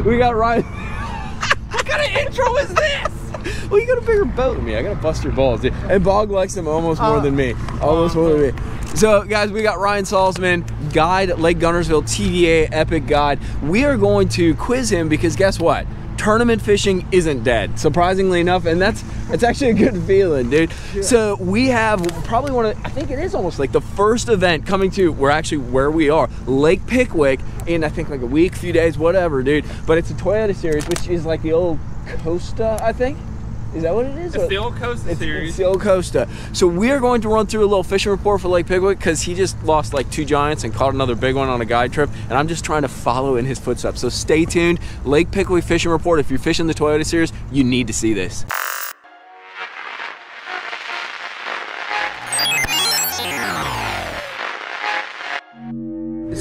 We got Ryan. What kind of intro is this? Well, you got a bigger boat than me. I gotta bust your balls, dude. And Bog likes them almost more than me. Almost more than me. So, guys, we got Ryan Salzman, guide at Lake Guntersville, TVA Epic Guide. We are going to quiz him because guess what? Tournament fishing isn't dead, surprisingly enough, and it's actually a good feeling, dude. Yeah. So we have probably one of, I think it is almost like the first event coming to, we're actually where we are, Lake Pickwick, in I think like a week, few days, whatever, dude. But it's a Toyota Series, which is like the old Costa, I think. Is that what it is? It's the old Costa Series. It's the old Costa. So we are going to run through a little fishing report for Lake Pickwick because he just lost like 2 giants and caught another big one on a guide trip, and I'm just trying to follow in his footsteps. So stay tuned. Lake Pickwick fishing report. If you're fishing the Toyota Series, you need to see this.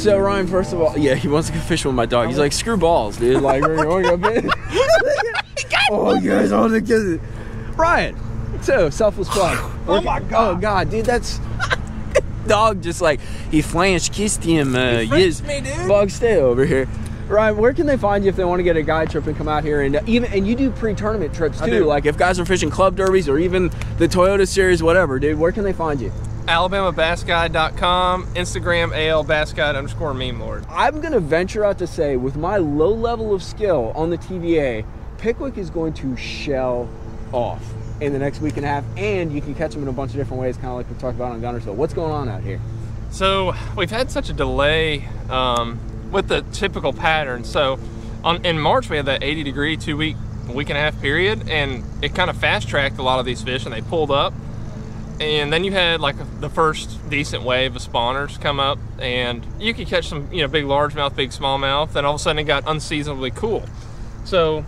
So Ryan, first of all, yeah, he wants to go fishing with my dog. He's like, screw balls, dude. Like, we're going to go fish. Oh, you guys, I want to kiss it. Ryan, so selfless plug. Oh my God. Oh God, dude, that's dog just like he French kissed him. Yes, me, dude. Bug, stay over here. Ryan, where can they find you if they want to get a guide trip and come out here and and you do pre-tournament trips too? Like if guys are fishing club derbies or even the Toyota Series, whatever, dude. Where can they find you? AlabamaBassGuide.com, Instagram ALBassGuide_meme lord. I'm gonna venture out to say, with my low level of skill on the TVA, Pickwick is going to shell off in the next week and a half, and you can catch them in a bunch of different ways, kind of like we talked about on Guntersville. What's going on out here? So we've had such a delay with the typical pattern. So in March we had that 80-degree 2-week, week and a half period, and it kind of fast-tracked a lot of these fish, and they pulled up. And then you had like the first decent wave of spawners come up, and you could catch some, you know, big largemouth, big smallmouth. Then all of a sudden it got unseasonably cool. So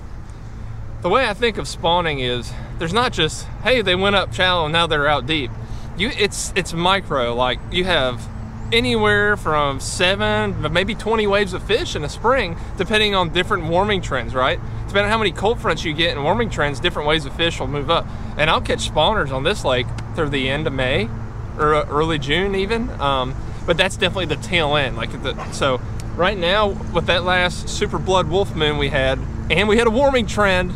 the way I think of spawning is there's not just, hey, they went up shallow and now they're out deep. It's micro. Like you have anywhere from 7 maybe 20 waves of fish in a spring, depending on different warming trends, right? Depending on how many cold fronts you get and warming trends, different waves of fish will move up. And I'll catch spawners on this lake through the end of May or early June even. But that's definitely the tail end. So right now with that last super blood wolf moon we had, and we had a warming trend,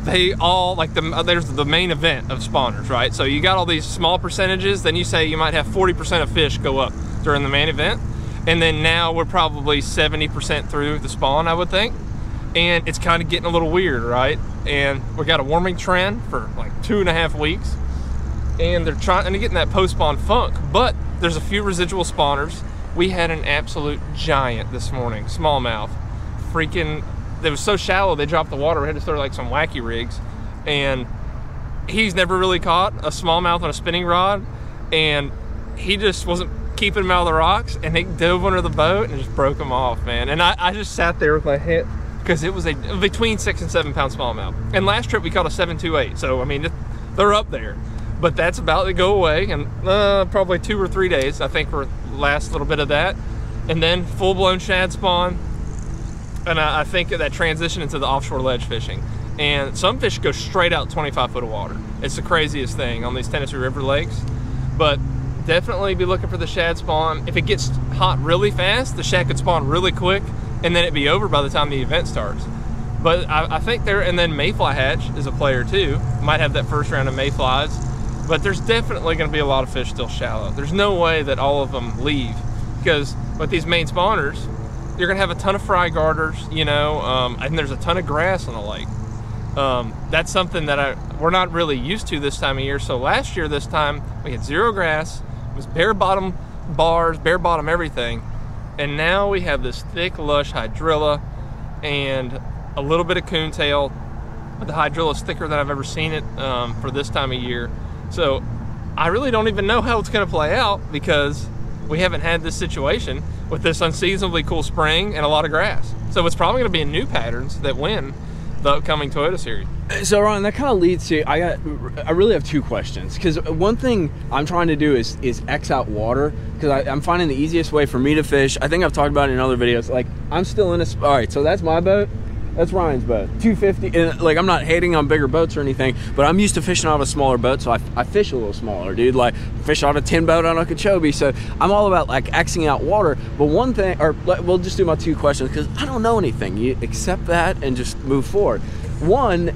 they all, like there's the main event of spawners, right? So you got all these small percentages, then you say you might have 40% of fish go up during the main event. And then now we're probably 70% through the spawn, I would think. And it's kind of getting a little weird, right? And we got a warming trend for like 2.5 weeks. And they're trying to get in that post-spawn funk, but there's a few residual spawners. We had an absolute giant this morning, smallmouth. Freaking, it was so shallow they dropped the water. We had to throw like some wacky rigs, and he's never really caught a smallmouth on a spinning rod, and he just wasn't keeping him out of the rocks, and they dove under the boat and just broke him off, man. And I just sat there with my head, because it was a between 6 and 7 pound smallmouth. And last trip we caught a 728, so I mean they're up there, but that's about to go away, and probably 2 or 3 days I think for the last little bit of that, and then full-blown shad spawn. And I think that transition into the offshore ledge fishing. And some fish go straight out 25 foot of water. It's the craziest thing on these Tennessee River lakes. But definitely be looking for the shad spawn. If it gets hot really fast, the shad could spawn really quick, and then it'd be over by the time the event starts. But I think there, and then mayfly hatch is a player too. Might have that first round of mayflies. But there's definitely gonna be a lot of fish still shallow. There's no way that all of them leave, because with these main spawners, you're gonna have a ton of fry garters, you know, and there's a ton of grass on the lake. That's something that we're not really used to this time of year. So last year, this time, we had 0 grass, it was bare bottom bars, bare bottom everything. And now we have this thick, lush hydrilla and a little bit of coontail. The hydrilla is thicker than I've ever seen it for this time of year. So I really don't even know how it's gonna play out, because we haven't had this situation with this unseasonably cool spring and a lot of grass. So it's probably gonna be in new patterns that win the upcoming Toyota Series. So Ron, that kind of leads to, I really have 2 questions, because one thing I'm trying to do is X out water, because I'm finding the easiest way for me to fish. I think I've talked about it in other videos. Like, I'm still in all right, so that's my boat. That's Ryan's boat, 250. And like, I'm not hating on bigger boats or anything, but I'm used to fishing out of a smaller boat, so I fish a little smaller, dude. Like, fish out a 10 boat on Okeechobee, so I'm all about like Xing out water. But one thing, or we'll just do my 2 questions because I don't know anything. You accept that and just move forward. One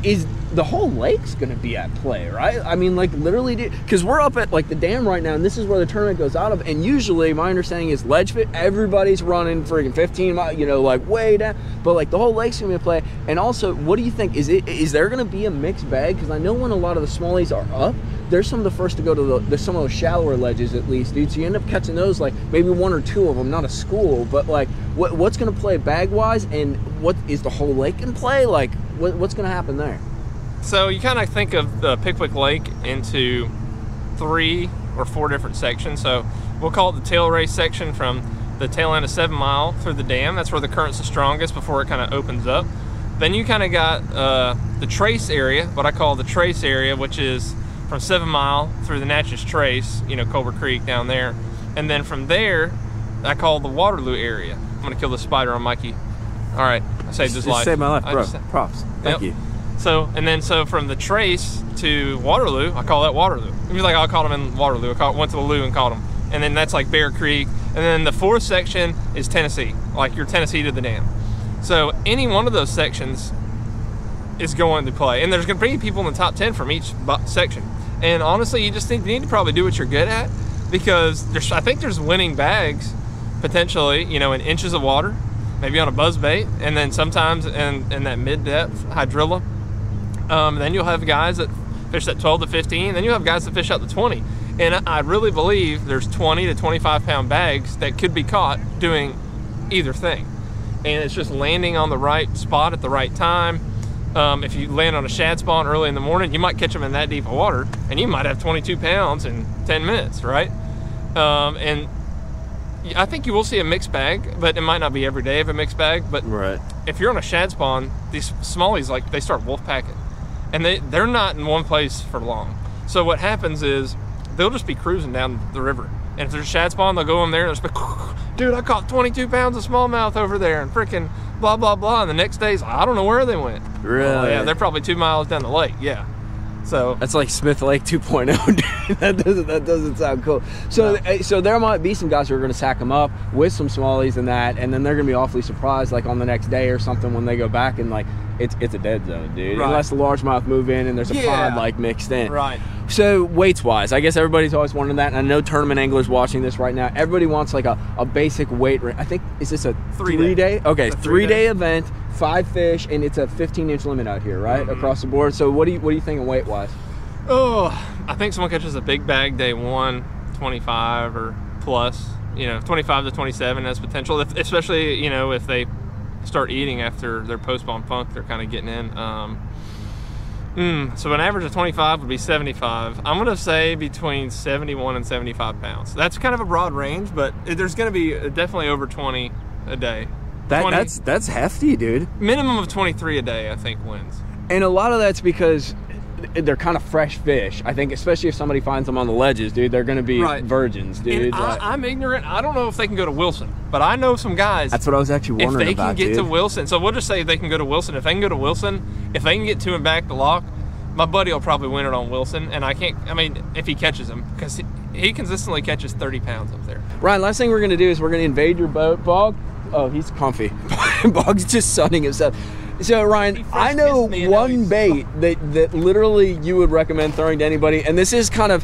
is, the whole lake's gonna be at play, right? I mean, like, literally, because we're up at like the dam right now, and this is where the tournament goes out of, and usually my understanding is ledge fit, everybody's running freaking 15 miles, you know, like way down, but like the whole lake's gonna be at play. And also, what do you think, is there gonna be a mixed bag? Because I know when a lot of the smallies are up, there's some of the first to go to there's some of those shallower ledges at least, dude, so you end up catching those, like maybe 1 or 2 of them, not a school, but like what's gonna play bag wise, and what is the whole lake in play? Like, what's gonna happen there? So you kind of think of the Pickwick Lake into 3 or 4 different sections. So we'll call it the tail race section from the tail end of 7 Mile through the dam. That's where the current's the strongest before it kind of opens up. Then you kind of got the trace area, what I call the trace area, which is from 7 Mile through the Natchez Trace, you know, Culver Creek down there. And then from there, I call the Waterloo area. I'm gonna kill the spider on Mikey. All right, I saved his life. Saved my life, bro. Props. Thank you. So, and then so from the Trace to Waterloo, I call that Waterloo. I mean, like, I caught them in Waterloo. Went to the Lou and caught them. And then that's like Bear Creek. And then the 4th section is Tennessee, like your Tennessee to the dam. So any one of those sections is going to play. And there's going to be people in the top 10 from each section. And honestly, you just need to probably do what you're good at, because I think there's winning bags potentially, you know, in inches of water, maybe on a buzz bait, and then sometimes in that mid-depth hydrilla. Then you'll have guys that fish that 12 to 15, then you'll have guys that fish out to 20. And I really believe there's 20 to 25 pound bags that could be caught doing either thing. And it's just landing on the right spot at the right time. If you land on a shad spawn early in the morning, you might catch them in that deep of water, and you might have 22 pounds in 10 minutes, right? And I think you will see a mixed bag, but it might not be every day of a mixed bag. But right, if you're on a shad spawn, these smallies, like, they start wolf packing. And they're not in one place for long. So what happens is they'll just be cruising down the river. And if there's a shad spawn, they'll go in there and they'll just be, dude, I caught 22 pounds of smallmouth over there and freaking blah, blah, blah. And the next day's, I don't know where they went. Really? Oh, yeah, they're probably 2 miles down the lake, yeah. So that's like Smith Lake 2.0, dude. that doesn't sound cool. So no. So there might be some guys who are going to sack them up with some smallies and that, and then they're going to be awfully surprised, like on the next day or something, when they go back and like it's a dead zone, dude. Right. Unless the largemouth move in and there's a pond like mixed in. Right. So weights wise, I guess everybody's always wanted that, and I know tournament anglers watching this right now, everybody wants like a basic weight. I think, is this a 3 day? Okay, it's a 3 day event, 5 fish, and it's a 15-inch limit out here, right? Mm-hmm. Across the board. So what do you think weight wise? Oh, I think someone catches a big bag day 1, 25 or plus, you know, 25 to 27 has potential, especially, you know, if they start eating after their post-spawn funk, they're kind of getting in. So an average of 25 would be 75. I'm going to say between 71 and 75 pounds. That's kind of a broad range, but there's going to be definitely over 20 a day. That's hefty, dude. Minimum of 23 a day, I think, wins. And a lot of that's because they're kind of fresh fish. I think, especially if somebody finds them on the ledges, dude, they're going to be virgins, dude. I'm ignorant. I don't know if they can go to Wilson, but I know some guys. That's what I was actually wondering about, if they can get to Wilson. So we'll just say they can go to Wilson. If they can go to Wilson, if they can get to and back the lock, my buddy will probably win it on Wilson. And if he catches them, because he consistently catches 30 pounds up there. Ryan, last thing we're going to do is we're going to invade your boat. Bog, oh, he's comfy. Bog's just sunning himself. So Ryan, I know one bait that literally you would recommend throwing to anybody, and this is kind of,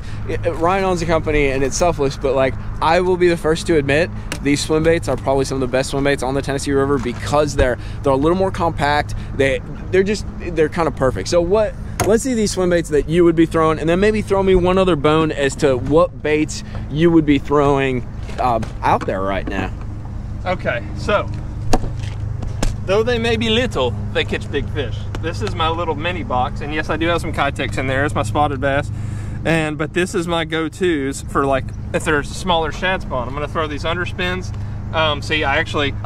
Ryan owns a company and it's selfless, but like, I will be the first to admit these swim baits are probably some of the best swim baits on the Tennessee River, because they're a little more compact. They're kind of perfect. So let's see these swim baits that you would be throwing, and then maybe throw me one other bone as to what baits you would be throwing out there right now. Okay, so though they may be little, they catch big fish. This is my little mini box, and yes, I do have some Kitex in there. It's my spotted bass, but this is my go-tos for, like, if there's a smaller shad spawn. I'm gonna throw these underspins. See, I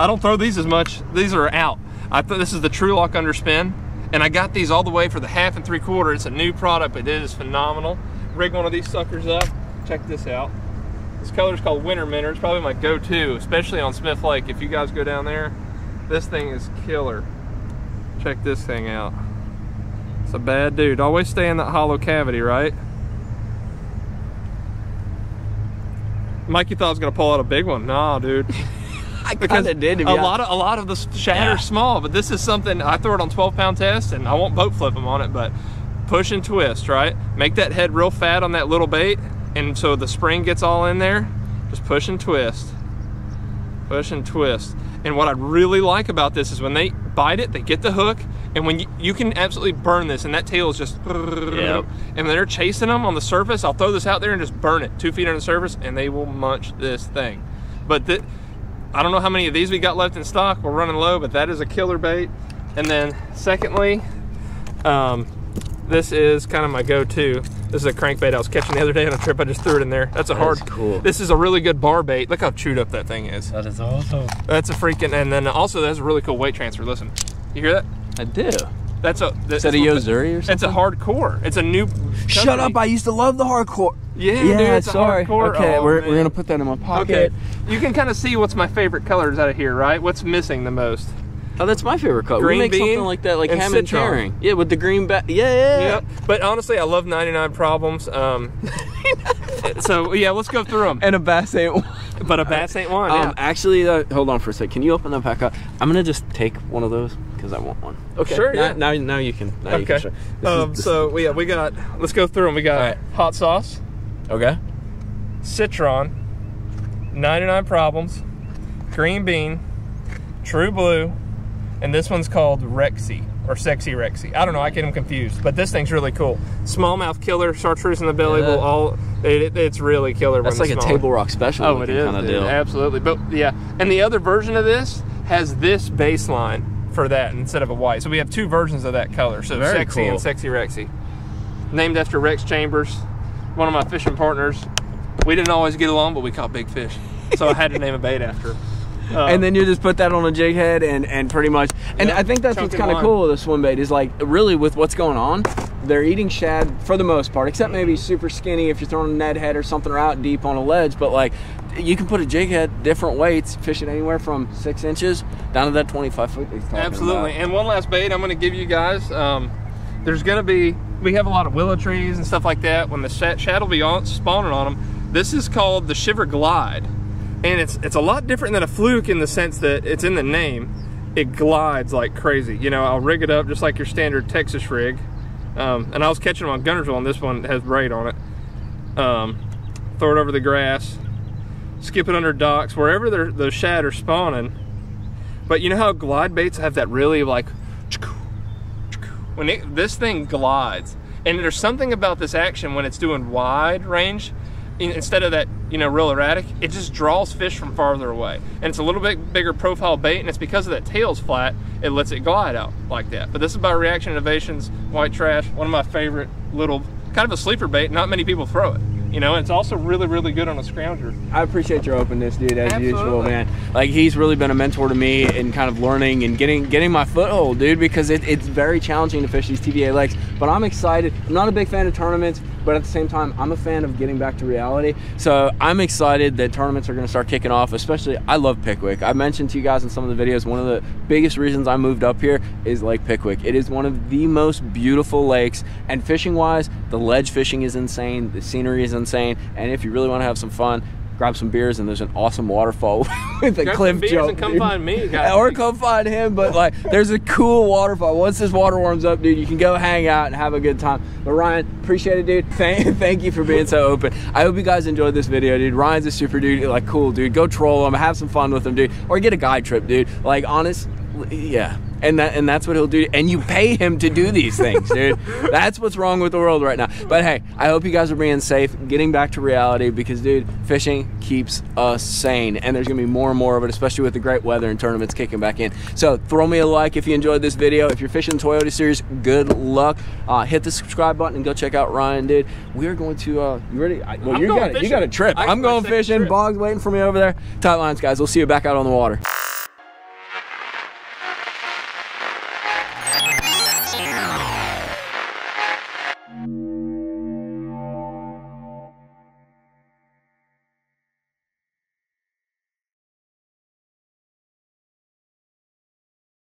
don't throw these as much. These are out. This is the True Lock underspin, and I got these all the way for the 1/2 and 3/4. It's a new product, but it is phenomenal. Rig one of these suckers up. Check this out. This color is called Winter Minter. It's probably my go-to, especially on Smith Lake. If you guys go down there, this thing is killer. Check this thing out. It's a bad dude. Always stay in that hollow cavity, right? Mikey thought I was gonna pull out a big one. Nah, dude. I kinda did. A lot of the shad are small, but this is something I throw it on 12-pound test, and I won't boat flip them on it, but push and twist, right? Make that head real fat on that little bait, and so the spring gets all in there. Just push and twist. Push and twist. And what I really like about this is when they bite it, they get the hook, and when you can absolutely burn this, and that tail is just, and when they're chasing them on the surface, I'll throw this out there and just burn it 2 feet under the surface, and they will munch this thing. But I don't know how many of these we got left in stock. We're running low, but that is a killer bait. And then secondly, this is kind of my go-to. This is a crankbait I was catching the other day on a trip. I just threw it in there. That's a hard. Cool. This is a really good bar bait. Look how chewed up that thing is. That is awesome. That's a freaking, and then also that's a really cool weight transfer. Listen, you hear that? I do. That's a. Is that a Yozuri or something? It's a hardcore. It's a new. Shut company. up! I used to love the hardcore. Yeah, dude, it's sorry. A hardcore. Okay, oh, we're gonna put that in my pocket. Okay, you can kind of see what's my favorite colors out of here, right? What's missing the most? Oh, that's my favorite color. Green we make bean something like that, like and ham and citron. herring. Yeah, with the green back. Yeah. Yep. But honestly, I love 99 problems. So yeah, let's go through them. And a bass ain't one. But a bass ain't one. Yeah. Actually, hold on for a sec. Can you open that back up? I'm gonna just take one of those because I want one. Okay. Sure. Now you can. Now you can show. So yeah, we got. Let's go through them. We got hot sauce. Okay. Citron. 99 problems. Green bean. True blue. And this one's called Rexy, or Sexy Rexy. I don't know, I get them confused, but this thing's really cool. Smallmouth killer, chartreuse in the belly will all, it's really killer. That's like a Table Rock special. Oh, it is, kind of deal. Absolutely. But yeah, and the other version of this has this baseline for that instead of a white. So we have 2 versions of that color. So Very Sexy cool. and Sexy Rexy. Named after Rex Chambers, one of my fishing partners. We didn't always get along, but we caught big fish. So I had to name a bait after. And then you just put that on a jig head and pretty much, and I think that's what's kind of cool with the swim bait is like really with what's going on, they're eating shad for the most part, except maybe super skinny if you're throwing a Ned head or something or out deep on a ledge, but like you can put a jig head, different weights, fish it anywhere from 6 inches down to that 25 foot he's talking Absolutely. about. And one last bait I'm going to give you guys, there's going to be, we have a lot of willow trees and stuff like that. When the shad will be spawning on them, this is called the Shiver Glide. And it's a lot different than a fluke in the sense that it's in the name. It glides like crazy. You know, I'll rig it up just like your standard Texas rig. And I was catching them on Gunnersville, and this one has braid on it. Throw it over the grass, skip it under docks, wherever the shad are spawning. But you know how glide baits have that really like, when this thing glides, and there's something about this action when it's doing wide range, instead of that, you know, real erratic, it just draws fish from farther away. And it's a little bit bigger profile bait, and it's because of that tail's flat, it lets it glide out like that. But this is by Reaction Innovations, White Trash, one of my favorite little, kind of a sleeper bait, not many people throw it. You know, it's also really, really good on a scrounger. I appreciate your openness, dude, as Absolutely. usual, man. Like, he's really been a mentor to me in kind of learning and getting my foothold, dude, because it's very challenging to fish these TVA lakes. But I'm excited. I'm not a big fan of tournaments, but at the same time, I'm a fan of getting back to reality. So I'm excited that tournaments are going to start kicking off, especially, I love Pickwick. I mentioned to you guys in some of the videos, one of the biggest reasons I moved up here is Lake Pickwick. It is one of the most beautiful lakes, and fishing-wise, the ledge fishing is insane, the scenery is insane, and if you really want to have some fun, grab some beers, and there's an awesome waterfall with a cliff jump. And come find me, guys. Or come find him, but like, there's a cool waterfall. Once this water warms up, dude, you can go hang out and have a good time. But Ryan, appreciate it, dude. Thank you for being so open. I hope you guys enjoyed this video, dude. Ryan's a super dude, like, cool, dude. Go troll him, have some fun with him, dude. Or get a guide trip, dude. Like, honest, yeah. And that's what he'll do, and you pay him to do these things, dude. That's what's wrong with the world right now. But hey, I hope you guys are being safe, getting back to reality, because dude, fishing keeps us sane, and there's gonna be more and more of it, especially with the great weather and tournaments kicking back in. So throw me a like if you enjoyed this video. If you're fishing the Toyota Series, good luck. Hit the subscribe button and go check out Ryan, dude. We are going to you ready? Well, you got a trip. I'm going fishing. Bog's waiting for me over there. Tight lines, guys. We'll see you back out on the water.